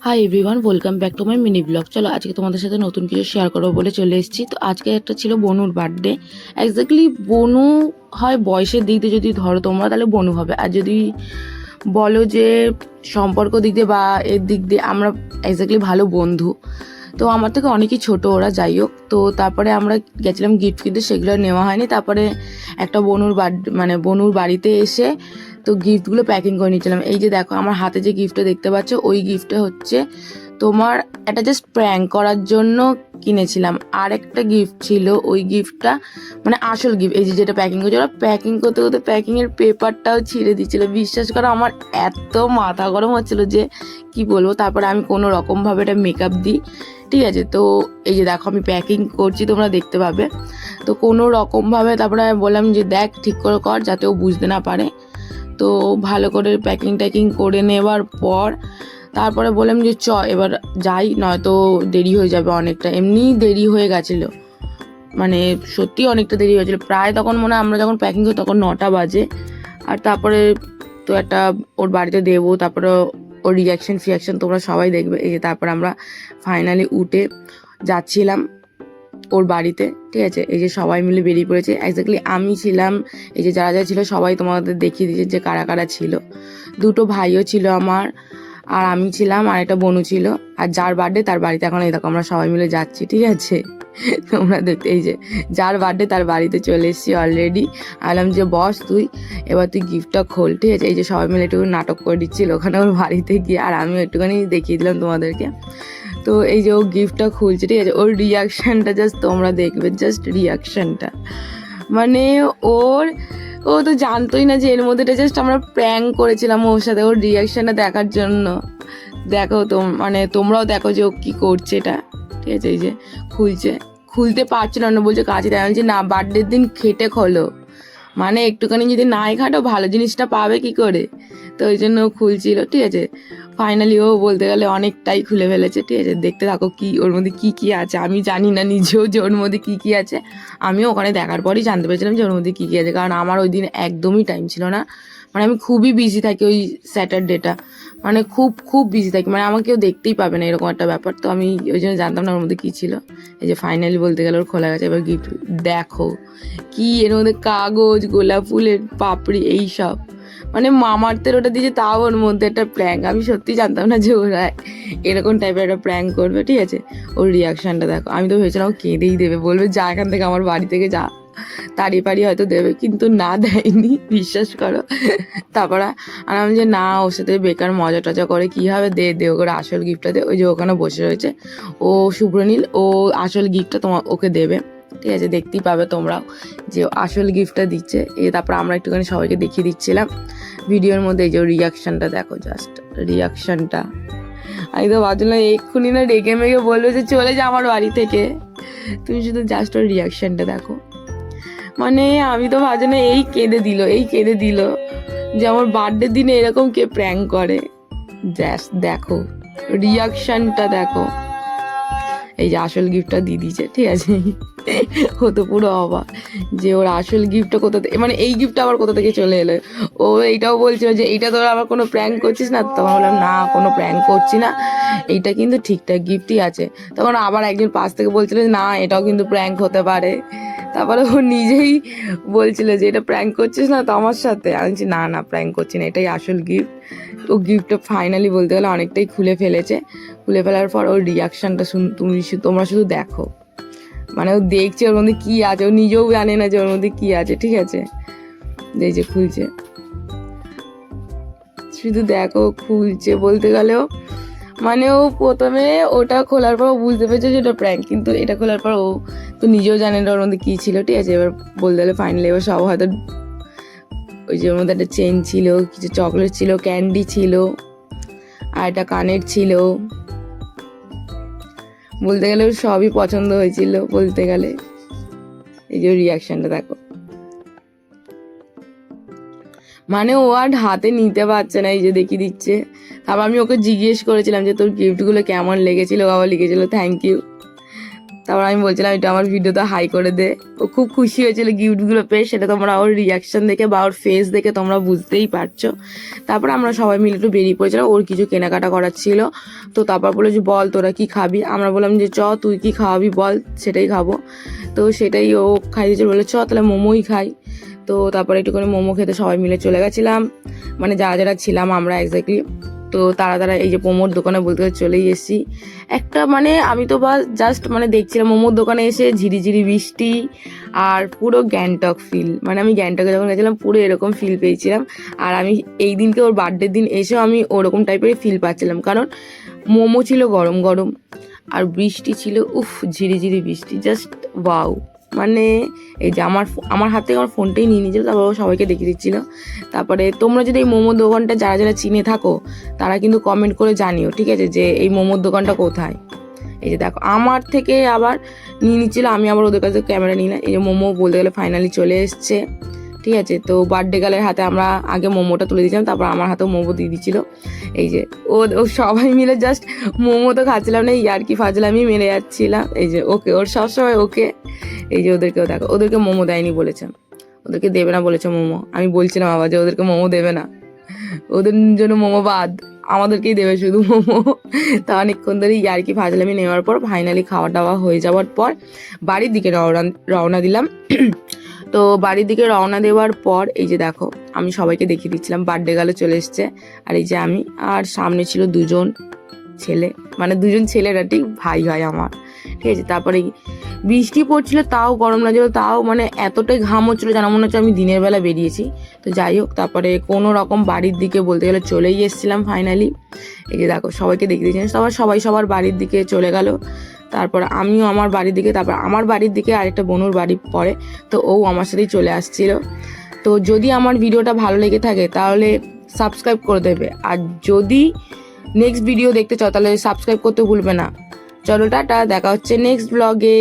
Hi everyone, welcome back to my mini blog. চলো আজকে তোমাদের সাথে নতুন কিছু শেয়ার করবো বলে চলে এসেছি। তো আজকে একটা ছিল বনুর বার্থডে। এক্স্যাক্টলি বনু হয় বয়সের দিক দিয়ে যদি ধরো তোমরা, তাহলে বনু হবে। আর যদি বলো যে সম্পর্ক দিক দিয়ে বা এর দিক দিয়ে, আমরা এক্স্যাক্টলি ভালো বন্ধু। তো আমার থেকে অনেকই ছোট ওরা, যাই হোক। তো তারপরে আমরা গেছিলাম গিফট কিনতে, সেগুলো নেওয়া হয়নি। তারপরে একটা বনুর বাড়িতে এসে তো গিফটগুলো প্যাকিং করে নিয়েছিলাম। এই যে দেখো আমার হাতে যে গিফটটা দেখতে পাচ্ছ, ওই গিফটটা হচ্ছে তোমার একটা জাস্ট প্র্যাঙ্ক করার জন্য কিনেছিলাম। আর একটা গিফট ছিল, ওই গিফটটা মানে আসল গিফট। এই যে যেটা প্যাকিং করছে, ওরা প্যাকিং করতে করতে প্যাকিংয়ের পেপারটাও ছিঁড়ে দিচ্ছিলো। বিশ্বাস করো আমার এত মাথা গরম হচ্ছিলো যে কি বলবো। তারপরে আমি কোনো রকমভাবে এটা মেকআপ দিই, ঠিক আছে। তো এই যে দেখো আমি প্যাকিং করছি, তোমরা দেখতে পাবে। তো কোনো রকমভাবে তারপরে আমি বললাম যে দেখ ঠিক করে কর, যাতে ও বুঝতে না পারে। তো ভালো করে প্যাকিং ট্যাকিং করে নেওয়ার পর তারপরে বললাম যে এবার যাই, নয়তো দেরি হয়ে যাবে অনেকটা। এমনি দেরি হয়ে গেছিলো, মানে সত্যি অনেকটা দেরি হয়েছিলো। প্রায় তখন মনে হয় আমরা যখন প্যাকিং করি তখন 9টা বাজে। আর তারপরে তো একটা ওর বাড়িতে দেবো, তারপরে ওর রিয়াকশন তোমরা সবাই দেখবে। এই যে তারপর আমরা ফাইনালি উঠে যাচ্ছিলাম ওর বাড়িতে, ঠিক আছে। এই যে সবাই মিলে বেরিয়ে পড়েছে। এক্স্যাক্টলি আমি ছিলাম, এই যে যারা যারা ছিল সবাই তোমাদের দেখিয়ে দিয়েছে যে কারা কারা ছিল। দুটো ভাইও ছিল আমার, আর আমি ছিলাম, আর একটা বোনও ছিল। আর যার বার্থডে তার বাড়িতে এখন এই দেখো আমরা সবাই মিলে যাচ্ছি, ঠিক আছে। তোমরা দেখতে, এই যে যার বার্থডে তার বাড়িতে চলে এসেছি অলরেডি। আলাম যে বস তুই এবার তুই গিফটটা খোল, ঠিক আছে। এই যে সবাই মিলে একটু নাটক করে দিচ্ছিল ওখানে ওর বাড়িতে গিয়ে, আর আমিও একটুখানি দেখিয়ে দিলাম তোমাদেরকে। তো এই যে ও গিফটটা খুলছে, ঠিক আছে। ওর রিয়াকশানটা জাস্ট তোমরা দেখবে, জাস্ট রিয়াকশানটা মানে ওর, ও তো জানতোই না যে এর মধ্যে এটা জাস্ট আমরা প্র্যাঙ্ক করেছিলাম ওর সাথে। ওর রিয়াকশানটা দেখার জন্য দেখো তো, মানে তোমরাও দেখো যে ও কী করছে এটা, ঠিক আছে। এই যে খুলতে পারছিল না, বলছে কাছে দেয় যে না, বার্থডের দিন খেটে খোলো, মানে একটুখানি যদি নাই খাটো ভালো জিনিসটা পাবে কি করে। তো ওই জন্য ও খুলছিল, ঠিক আছে। ফাইনালি ও বলতে গেলে অনেকটাই খুলে ফেলেছে, ঠিক আছে। দেখতে থাকো কি ওর মধ্যে কী কী আছে। আমি জানি না নিজেও যে ওর মধ্যে কী কী আছে। আমিও ওখানে দেখার পরই জানতে পেরেছিলাম যে ওর মধ্যে কী কী আছে, কারণ আমার ওই দিন একদমই টাইম ছিল না। মানে আমি খুবই বিজি থাকি ওই স্যাটারডেটা, মানে খুব খুব বিজি থাকি, মানে আমাকে কেউ দেখতেই পাবে না, এরকম একটা ব্যাপার। তো আমি ওই জন্য জানতাম না ওর মধ্যে কী ছিল। এই যে ফাইনালি বলতে গেলে ওর খোলা গেছে। এবার গিফট দেখো কি এর মধ্যে, কাগজ, গোলাপ ফুলের পাপড়ি, এইসব। মানে মামার্থের ওটা দিয়েছে, তাও ওর মধ্যে একটা প্র্যাঙ্ক। আমি সত্যি জানতাম না যে ওরা এরকম টাইপের একটা প্র্যাঙ্ক করবে, ঠিক আছে। ওর রিয়াকশানটা দেখো। আমি তো ভেবেছিলাম ও কেঁদেই দেবে, বলবে যা এখান থেকে, আমার বাড়ি থেকে যা, তাড়ি পাড়ি হয়তো দেবে, কিন্তু না, দেয়নি, বিশ্বাস করো। তারপরে আর আমি যে না, ওর সাথে বেকার মজা টজা করে কী হবে, দে ওকে আসল গিফটটা দে। ওই যে ওখানে বসে রয়েছে ও শুভ্রনীল, ও আসল গিফটটা ওকে দেবে, ঠিক আছে। দেখতেই পাবে তোমরাও যে আসল গিফটটা দিচ্ছে। এই তারপর আমরা একটুখানি সবাইকে দেখিয়ে দিচ্ছিলাম ভিডিওর মধ্যে। এই যে রিয়াকশানটা দেখো, জাস্ট রিয়াকশানটা। আমি তো ভাবছিলাম এক্ষুনি না রেগে মেগে বলবে যে চলে যা আমার বাড়ি থেকে। তুমি শুধু জাস্ট ওর রিয়াকশানটা দেখো। মানে আমি তো ভাবছিলাম এই কেঁদে দিল যে আমার বার্থডের দিনে এরকম কে প্র্যাঙ্ক করে। জাস্ট দেখো রিয়াকশানটা দেখো। এই যে আসল গিফটটা দিয়ে দিয়েছে, ঠিক আছে। ও তো পুরো অবাক যে ওর আসল গিফটটা কোথা থেকে, মানে এই গিফটটা আবার কোথা থেকে চলে এলো। ও এইটাও বলছিল যে এইটা তোরা আবার কোনো প্র্যাঙ্ক করছিস না। তখন বললাম না, কোনো প্র্যাঙ্ক করছি না, এইটা কিন্তু ঠিকঠাক গিফটই আছে। তখন আবার একজন পাশ থেকে বলছিল যে না, এটাও কিন্তু প্র্যাঙ্ক হতে পারে। তারপরে ও নিজেই বলছিল যে এটা প্র্যাঙ্ক করছিস না তো আমার সাথে। আমি বলছি না না, প্র্যাঙ্ক করছি না, এটাই আসল গিফট। ও গিফটটা ফাইনালি বলতে গেলে অনেকটাই খুলে ফেলেছে। খুলে ফেলার পর ওর রিয়াকশানটা তোমরা শুধু দেখো। মানে ও দেখছে ওর মধ্যে কী আছে, ও নিজেও জানে না যে ওর মধ্যে কী আছে, ঠিক আছে। এই যে খুলছে, শুধু দেখো খুলছে। বলতে গেলেও মানে ও প্রথমে ওটা খোলার পর ও বুঝতে পেরেছে যে ওটা প্র্যাঙ্ক, কিন্তু এটা খোলার পর ও তো নিজেও জানে না ওর মধ্যে কী ছিল, ঠিক আছে। এবার বলতে গেলে ফাইনালি এবার সব হয়তো, ওই যে ওর মধ্যে একটা চেন ছিল, কিছু চকলেট ছিল, ক্যান্ডি ছিল, আর একটা কানের ছিল। বলতে গেলে ওর সবই পছন্দ হয়েছিল বলতে গেলে। এই যে রিয়াকশানটা দেখো, মানে ও আর হাতে নিতে পারছে না। এই যে দেখিয়ে দিচ্ছে। তারপর আমি ওকে জিজ্ঞেস করেছিলাম যে তোর গিফটগুলো কেমন লেগেছিল, ও আবার লিখেছিল থ্যাংক ইউ। তারপর আমি বলছিলাম এটা আমার ভিডিওতে হাই করে দে। ও খুব খুশি হয়েছিল গিফটগুলো পেয়ে, সেটা তোমরা ওর রিয়াকশন দেখে বা ওর ফেস দেখে তোমরা বুঝতেই পারছো। তারপর আমরা সবাই মিলে একটু বেরিয়ে পড়েছিলাম, ওর কিছু কেনাকাটা করার ছিল। তো তারপর বলে যে বল তোরা কি খাবি, আমরা বললাম যে চ তুই কি খাওয়াবি বল, সেটাই খাবো। তো সেটাই ও খাইয়েছিল, বলে চ তাহলে মোমোই খাই। তো তারপরে একটুখানি মোমো খেতে সবাই মিলে চলে গেছিলাম, মানে যারা যারা ছিলাম আমরা এক্স্যাক্টলি। তো তারা এই যে মোমোর দোকানে বলতে চলেই এসেছি একটা, মানে আমি তো বা জাস্ট মানে দেখছিলাম মোমোর দোকানে এসে ঝিরিঝিরি বৃষ্টি আর পুরো গ্যাংটক ফিল, মানে আমি গ্যাংটকে যখন গেছিলাম পুরো এরকম ফিল পেয়েছিলাম। আর আমি এই দিনকে ওর বার্থডের দিন এসেও আমি ওরকম টাইপের ফিল পাচ্ছিলাম, কারণ মোমো ছিল গরম গরম আর বৃষ্টি ছিল, উফ ঝিরিঝিরি বৃষ্টি, জাস্ট ওয়াও। মানে এই যে আমার হাত থেকে আমার ফোনটাই নিয়ে নিয়েছিল, তারপর সবাইকে দেখিয়ে দিচ্ছিল। তারপরে তোমরা যদি এই মোমোর দোকানটা যারা যারা চিনে থাকো তারা কিন্তু কমেন্ট করে জানিও, ঠিক আছে, যে এই মোমোর দোকানটা কোথায়। এই যে দেখো আমার থেকে আবার নিয়ে নিচ্ছিল, আমি আবার ওদের কাছে ক্যামেরা নিই না। এই যে মোমো বলতে গেলে ফাইনালি চলে এসছে, ঠিক আছে। তো বার্থডে গার্লের হাতে আমরা আগে মোমোটা তুলে দিয়েছিলাম, তারপর আমার হাতেও মোমো দিয়ে দিচ্ছিল। এই যে ও সবাই মিলে জাস্ট মোমো তো খাচ্ছিলাম না, ইয়ার্কি ফাজলামি মেরে যাচ্ছিলাম। এই যে ওকে, ওর সবসময় ওকে। এই যে ওদেরকেও দেখো, ওদেরকে মোমো দেয়নি বলেছে, ওদেরকে দেবে না বলেছে মোমো। আমি বলছিলাম আবার যে ওদেরকে মোমো দেবে না, ওদের জন্য মোমো বাদ, আমাদেরকেই দেবে শুধু মোমো। তা অনেকক্ষণ ধরে ইয়ার্কি ফাজলামি নেওয়ার পর ফাইনালি খাওয়া দাওয়া হয়ে যাওয়ার পর বাড়ির দিকে রওনা দিলাম। তো বাড়ির দিকে রওনা দেওয়ার পর এই যে দেখো আমি সবাইকে দেখিয়ে দিচ্ছিলাম বার্থডে গার্ল চলে এসছে। আর এই যে আমি, আর সামনে ছিল দুজন ছেলে, মানে দুজন ছেলেরা ঠিক ভাই হয় আমার, ঠিক আছে। তারপরে বৃষ্টি পড়ছিল তাও গরম লাগছিল, তাও মানে এতটাই ঘাম হচ্ছিলো যেন মনে হচ্ছে আমি দিনের বেলা বেরিয়েছি। তো যাই হোক, তারপরে কোনো রকম বাড়ির দিকে বলতে গেলে চলেই এসেছিলাম ফাইনালি। এই যে দেখো সবাইকে দেখে দিয়েছেন, সবাই সবার বাড়ির দিকে চলে গেল। তারপর আমিও আমার বাড়ির দিকে, তারপর আমার বাড়ির দিকে আরেকটা বোনুর বাড়ি পড়ে, তো ও আমার সাথেই চলে আসছিল। তো যদি আমার ভিডিওটা ভালো লেগে থাকে তাহলে সাবস্ক্রাইব করে দেবে, আর যদি নেক্সট ভিডিও দেখতে চাও তাহলে সাবস্ক্রাইব করতে ভুলবে না। চলো টাটা, দেখা হচ্ছে নেক্সট ব্লগে।